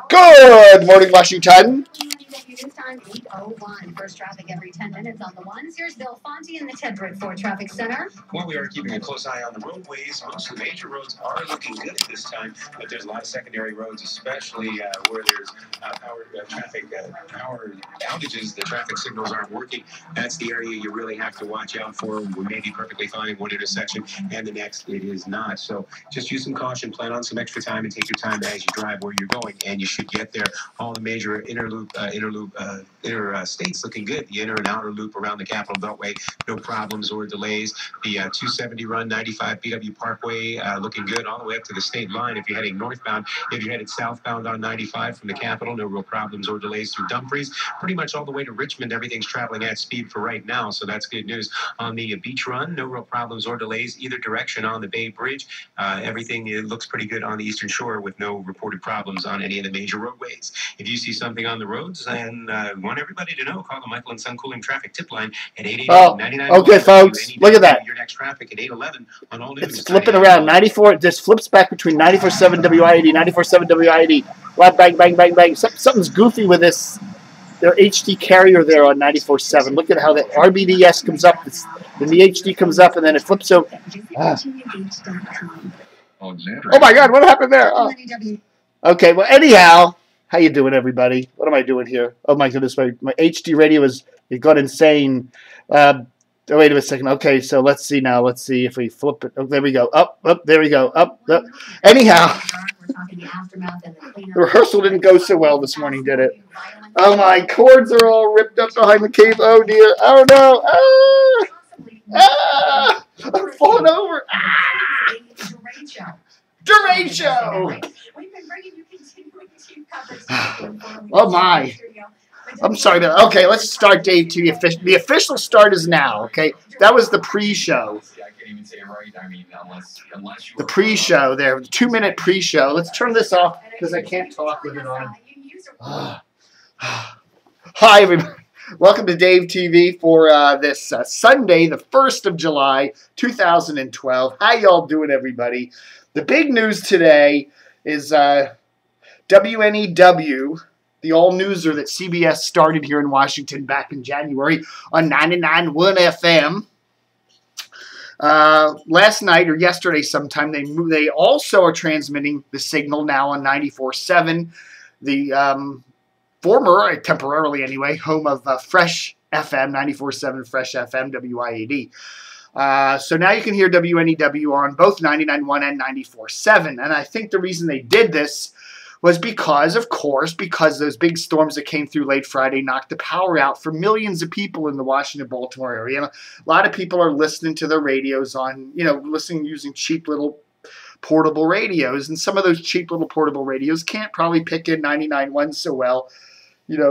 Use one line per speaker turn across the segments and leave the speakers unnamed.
Good morning, Washington.
News time 8:01. First traffic every 10 minutes on the ones. Here's Bill Fonte in the Tedford Ford Traffic Center.
Well, we are keeping a close eye on the roadways. Most of the major roads are looking good at this time, but there's a lot of secondary roads, especially where there's power outages. The traffic signals aren't working. That's the area you really have to watch out for. We may be perfectly fine in one intersection, and the next it is not. So just use some caution. Plan on some extra time and take your time as you drive where you're going, and you should get there. All the major interstates looking good. The inner and outer loop around the Capitol Beltway, no problems or delays. The 270 run 95 BW Parkway looking good all the way up to the state line. If you're heading northbound, if you're headed southbound on 95 from the Capitol, no real problems or delays through Dumfries. Pretty much all the way to Richmond, everything's traveling at speed for right now, so that's good news. On the beach run, no real problems or delays either direction on the Bay Bridge. Everything looks pretty good on the Eastern Shore with no reported problems on any of the major roadways. If you see something on the roads and want everybody to know, call the Michael and Son Cooling Traffic Tip Line at 888-99.
Okay, folks, look at that.
Your next traffic at 811 on all news.
It's flipping around. 94, this flips back between 94.7 WIAD, 94.7 WIAD. Bang, bang, bang, bang. Something's goofy with this. Their HD carrier there on 94.7. Look at how the RBDS comes up, then the HD comes up, and then it flips over. Oh my God, what happened there? Oh. Okay, well, anyhow, how you doing, everybody? What am I doing here? Oh my goodness, my HD radio is gone insane. Wait a second. Okay, so let's see now. Let's see if we flip it. Oh, there we go. Up, there we go. Up. Anyhow, the rehearsal didn't go so well this morning, did it? Oh, my cords are all ripped up behind the cable. Oh, dear. Oh, no. I'm falling over. Derecho. Oh, my. I'm sorry, but okay, let's start day two. The official start is now, okay? That was the pre-show. The pre-show there, the 2-minute pre-show. Let's turn this off because I can't talk with it on. Hi, everybody. Welcome to Dave TV for this Sunday, the 1st of July, 2012. How y'all doing, everybody? The big news today is WNEW, the all-newser that CBS started here in Washington back in January on 99.1 FM. Last night or yesterday sometime, they also are transmitting the signal now on 94.7, the former, temporarily anyway, home of Fresh FM, 94.7 Fresh FM, WIAD. So now you can hear WNEW on both 99.1 and 94.7. And I think the reason they did this was because, of course, those big storms that came through late Friday knocked the power out for millions of people in the Washington-Baltimore area. And a lot of people are listening to their radios on, using cheap little portable radios. And some of those cheap little portable radios can't probably pick in 99.1 so well,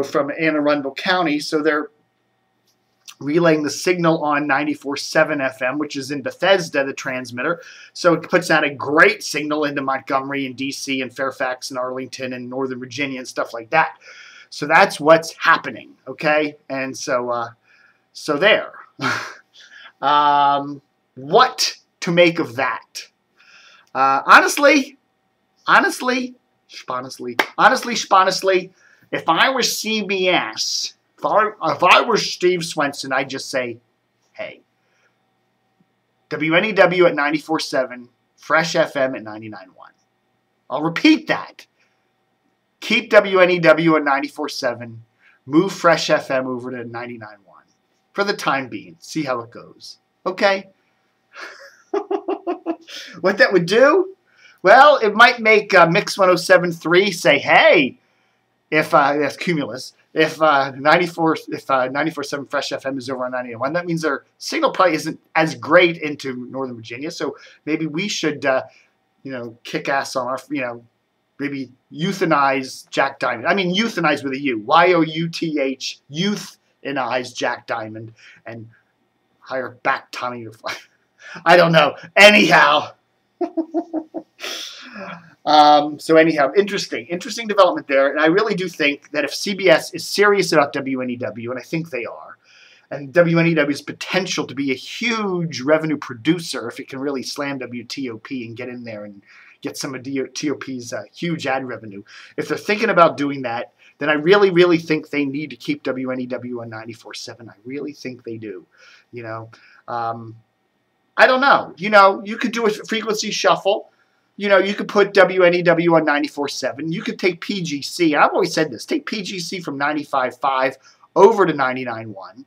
from Anne Arundel County. So they're relaying the signal on 94.7 FM, which is in Bethesda, the transmitter. So it puts out a great signal into Montgomery and D.C. and Fairfax and Arlington and Northern Virginia and stuff like that. So that's what's happening, okay? And so, there. What to make of that? Honestly, if I were CBS, if I were Steve Swenson, I'd just say, hey, WNEW at 94.7, Fresh FM at 99.1. I'll repeat that. Keep WNEW at 94.7, move Fresh FM over to 99.1 for the time being. See how it goes. Okay? What that would do? Well, it might make Mix 107.3 say, hey, if that's Cumulus. If 94.7 Fresh FM is over on 91, that means their signal probably isn't as great into Northern Virginia. So maybe we should, kick ass on our, maybe euthanize Jack Diamond. I mean, euthanize with a U. Y-O-U-T-H, euthanize Jack Diamond and hire back Tommy. I don't know. Anyhow. So anyhow, interesting development there. And I really do think that if CBS is serious about WNEW, and I think they are, and WNEW's potential to be a huge revenue producer if it can really slam WTOP and get in there and, get some of TOP's huge ad revenue. If they're thinking about doing that, then I really, really think they need to keep WNEW on 94.7. I really think they do. You know, I don't know. You know, you could do a frequency shuffle. You know, you could put WNEW on 94.7. You could take PGC. I've always said this. Take PGC from 95.5 over to 99.1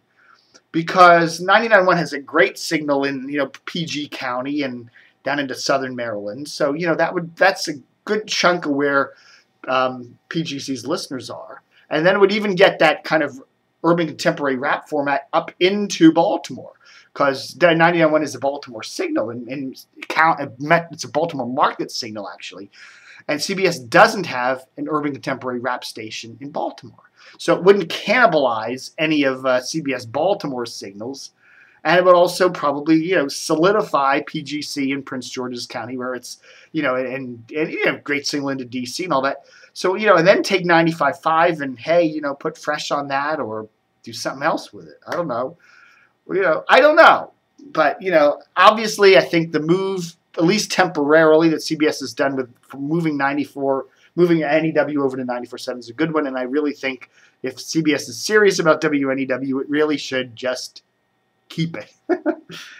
because 99.1 has a great signal in, you know, PG County and down into southern Maryland. So, you know, that's a good chunk of where PGC's listeners are. And then it would even get that kind of urban contemporary rap format up into Baltimore. Because 99.1 is a Baltimore signal, and it's a Baltimore market signal, actually. And CBS doesn't have an urban contemporary rap station in Baltimore. So it wouldn't cannibalize any of CBS Baltimore signals. And it would also probably, you know, solidify PGC in Prince George's County, where it's, you know, and you know, great signal into DC and all that. So, you know, and then take 95.5 and, hey, you know, put Fresh on that or do something else with it. I don't know. You know, I don't know. But, you know, obviously I think the move, at least temporarily, that CBS has done with moving NEW over to 94.7 is a good one. And I really think if CBS is serious about WNEW, it really should just keep it.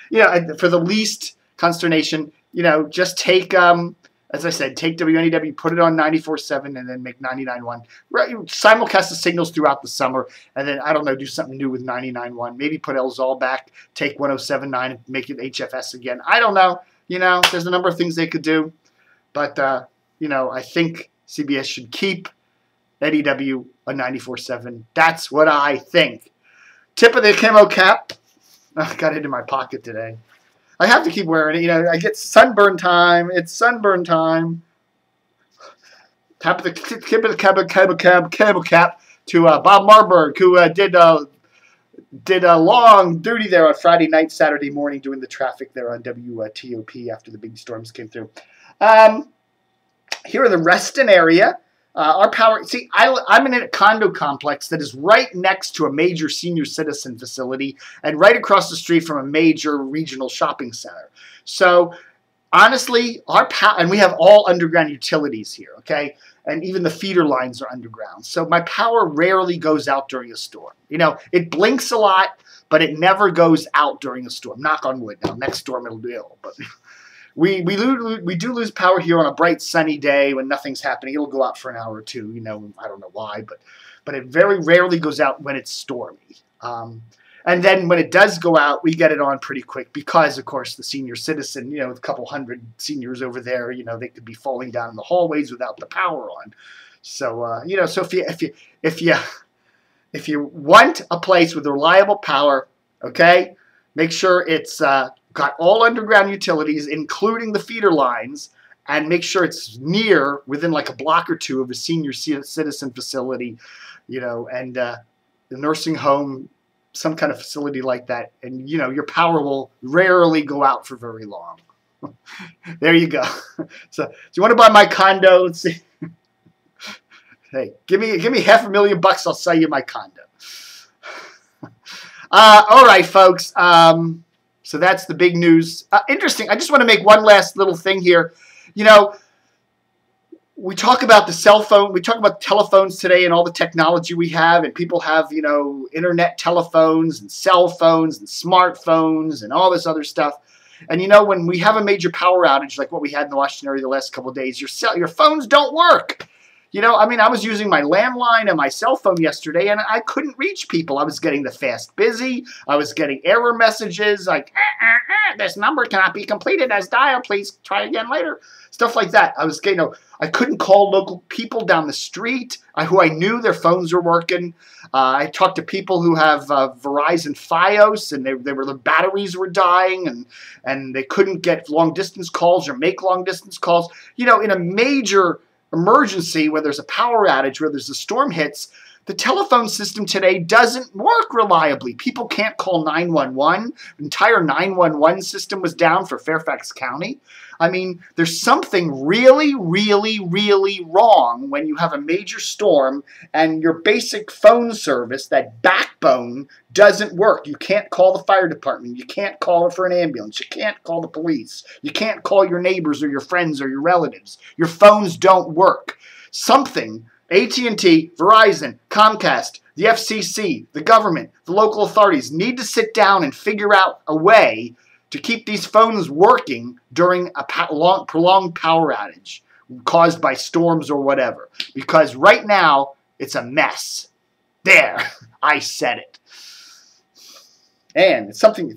You know, for the least consternation, you know, just take, as I said, take WNEW, put it on 94.7, and then make 99.1. Right, simulcast the signals throughout the summer, and then, I don't know, do something new with 99.1. Maybe put Elzal back, take 107.9, and make it HFS again. I don't know. You know, there's a number of things they could do. But, you know, I think CBS should keep NEW on 94.7. That's what I think. Tip of the camo cap. Oh, I got it in my pocket today. I have to keep wearing it. You know, I get sunburn time. It's sunburn time. Tip of the cable cap to Bob Marburg, who did a long duty there on Friday night, Saturday morning, doing the traffic there on WTOP after the big storms came through. Here in the Reston area, our power. See, I'm in a condo complex that is right next to a major senior citizen facility and right across the street from a major regional shopping center. So, honestly, and we have all underground utilities here, okay? And even the feeder lines are underground. So my power rarely goes out during a storm. You know, it blinks a lot, but it never goes out during a storm. Knock on wood. Now, next storm it'll do, but. We do lose power here on a bright sunny day when nothing's happening. It'll go out for an hour or two. You know, I don't know why, but it very rarely goes out when it's stormy. And then when it does go out, we get it on pretty quick because, of course, the senior citizen, you know, with a couple hundred seniors over there, you know, they could be falling down in the hallways without the power on. So you know, so if you want a place with reliable power, okay, make sure it's got all underground utilities, including the feeder lines, and make sure it's within like a block or two of a senior citizen facility, you know, and the nursing home, some kind of facility like that. And, you know, your power will rarely go out for very long. There you go. So, do you want to buy my condo? Let's see. Hey, give me $500,000. I'll sell you my condo. All right, folks. So that's the big news. Interesting. I just want to make one last little thing here. You know, we talk about the cell phone. We talk about telephones today and all the technology we have. And people have, you know, internet telephones and cell phones and smartphones and all this other stuff. And, you know, when we have a major power outage like what we had in the Washington area the last couple of days, your phones don't work. You know, I mean, I was using my landline and my cell phone yesterday, and I couldn't reach people. I was getting the fast busy. I was getting error messages like, this number cannot be completed as dial. Please try again later. Stuff like that. I was getting, you know, I couldn't call local people down the street who I knew their phones were working. I talked to people who have Verizon Fios, and the batteries were dying, and they couldn't get long-distance calls or make long-distance calls. You know, in a major emergency where there's a power outage, where there's a storm hits, The telephone system today doesn't work reliably. People can't call 911. The entire 911 system was down for Fairfax County. I mean, there's something really, really, really wrong when you have a major storm and your basic phone service, that backbone, doesn't work. You can't call the fire department. You can't call for an ambulance. You can't call the police. You can't call your neighbors or your friends or your relatives. Your phones don't work. Something, AT&T, Verizon, Comcast, the FCC, the government, the local authorities need to sit down and figure out a way to keep these phones working during a prolonged power outage caused by storms or whatever. Because right now, it's a mess. There, I said it. And it's something,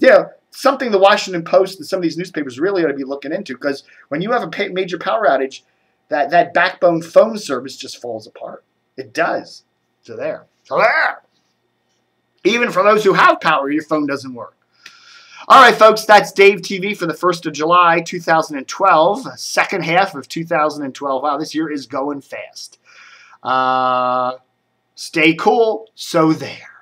something the Washington Post and some of these newspapers really ought to be looking into, because when you have a major power outage, that backbone phone service just falls apart. It does. So there. Even for those who have power, your phone doesn't work. All right, folks, that's Dave TV for the 1st of July, 2012, second half of 2012. Wow, this year is going fast. Stay cool. So there.